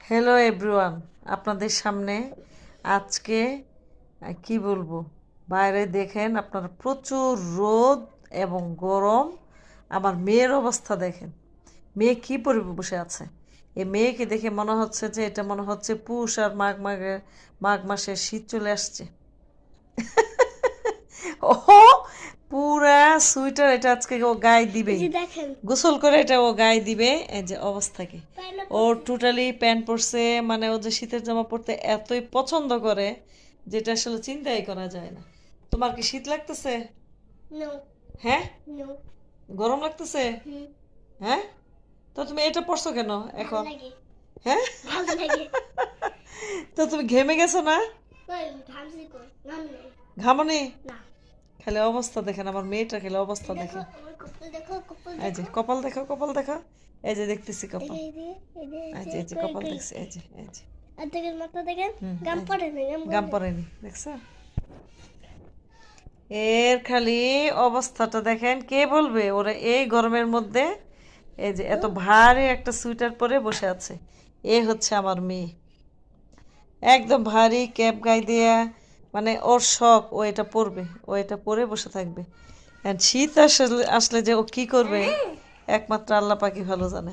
Hello everyone, আপনাদের সামনে আজকে কি বলবো, বাইরে দেখেন আপনারা প্রচুর রোদ এবং গরম। আমার মেয়ের অবস্থা দেখেন, মেয়ে কি পরে বসে আছে। এই মেয়েকে দেখে মনে হচ্ছে যে এটা মনে হচ্ছে পুষ আর মাঘ মাসের শীত চলে আসছে। ও পুরা সুইটার এটা আজকে ও গায়ে দিবেই, গোসল করে এটা ও গায়ে দিবে। এই যে অবস্থাকে, ও টোটালি প্যান্ট পরছে, মানে ও যে শীতের জামা পরতে এতই পছন্দ করে যেটা আসলে চিন্তাই করা যায় না। তোমার কি শীত লাগতেছে? হ্যাঁ, গরম লাগতেছে। হ্যাঁ, তো তুমি এটা পরছো কেন এখন? হ্যাঁ, তো তুমি ঘেমে গেছো না? ঘামনি? খেলে অবস্থা দেখেন, আমার মেয়েটা খেলে অবস্থা দেখেন। এই যে কপাল দেখো, কপাল দেখো, এই যে দেখতেছি কপাল, এই যে কপাল দেখছি, এই যে গাম পড়েনি, দেখছো? এর খালি অবস্থাটা দেখেন, কে বলবে ওরা এই গরমের মধ্যে এই যে এত ভারী একটা সোয়েটার পরে বসে আছে। এ হচ্ছে আমার মেয়ে, একদম ভারী ক্যাপ গায়ে দিয়া, মানে ওর শখ, ও এটা পরবে, ও এটা পরে বসে থাকবে। শীত আসলে আসলে যে ও কি করবে একমাত্র আল্লাহ পাকই ভালো জানে।